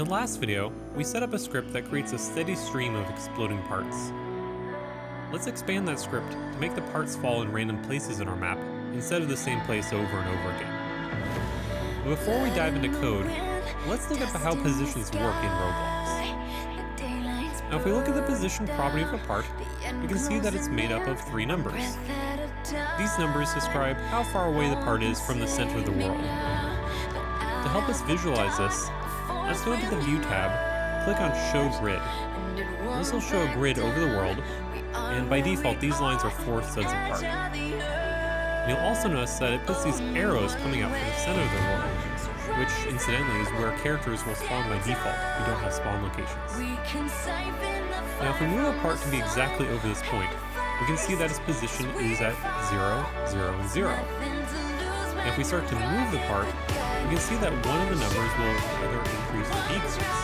In the last video, we set up a script that creates a steady stream of exploding parts. Let's expand that script to make the parts fall in random places in our map instead of the same place over and over again. But before we dive into code, let's look at how positions work in Roblox. Now if we look at the position property of a part, we can see that it's made up of 3 numbers. These numbers describe how far away the part is from the center of the world. To help us visualize this, let's go into the View tab, click on Show Grid. This will show a grid over the world, and by default these lines are 4 studs apart. And you'll also notice that it puts these arrows coming out from the center of the world, which incidentally is where characters will spawn by default. We don't have spawn locations. Now if we move a part to be exactly over this point, we can see that its position is at 0, 0, and 0. And if we start to move the part, we can see that one of the numbers will either increase or decrease.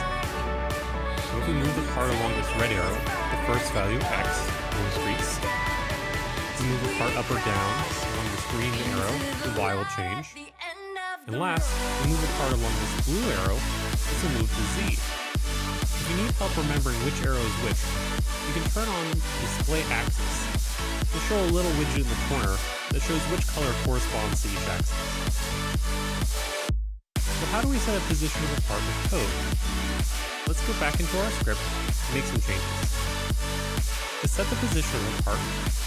So if we move the part along this red arrow, the first value, x, will increase. If we move the part up or down along this green arrow, the y will change. And last, we move the part along this blue arrow, this will move to z. If you need help remembering which arrow is which, you can turn on Display Axis. It will show a little widget in the corner that shows which color corresponds to each axis. So how do we set a position of a part with code? Let's go back into our script and make some changes. To set the position of a part,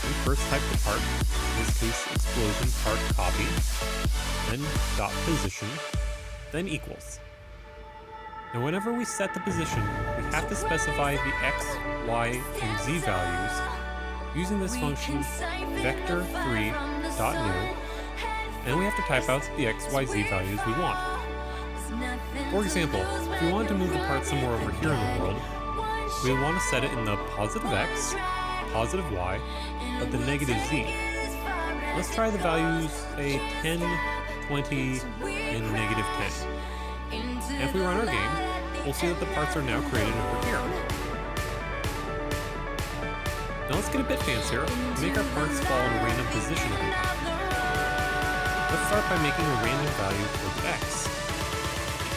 we first type the part, in this case explosionPartCopy, then .position, then equals. Now whenever we set the position, we have to specify the x, y, and z values using this function vector3.new, and we have to type out the x, y, z values we want. For example, if we wanted to move the part somewhere over here in the world, we would want to set it in the positive x, positive y, but the negative z. Let's try the values, say 10, 20, and negative 10. And if we run our game, we'll see that the parts are now created over here. Now let's get a bit fancier and make our parts fall in a random position every time. Let's start by making a random value for the x.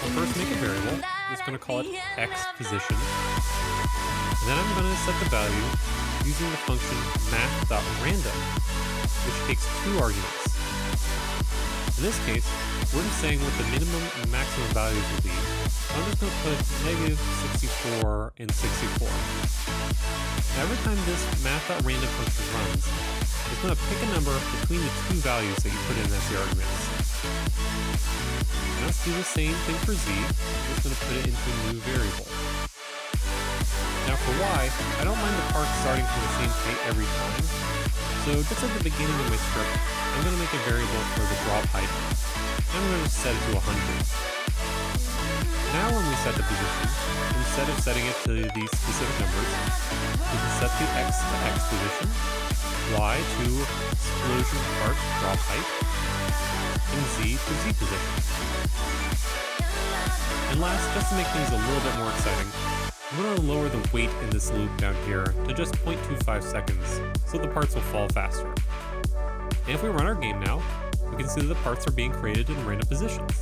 I'll first make a variable. I'm just going to call it x_position. And then I'm going to set the value using the function math.random, which takes 2 arguments. In this case, we're just saying what the minimum and maximum values will be. I'm just going to put negative 64 and 64. Now every time this math.random function runs, it's going to pick a number between the 2 values that you put in as the arguments. Now let's do the same thing for z. I'm just going to put it into a new variable. Now for y, I don't mind the part starting from the same state every time. So just at the beginning of my script, I'm going to make a variable for the drop height. I'm going to set it to 100. Now when we set the position, instead of setting it to these specific numbers, we can set the x to x position, y to explosionPart drop height, and z to z position. And last, just to make things a little bit more exciting, I'm going to lower the weight in this loop down here to just 0.25 seconds, so the parts will fall faster. And if we run our game now, we can see that the parts are being created in random positions.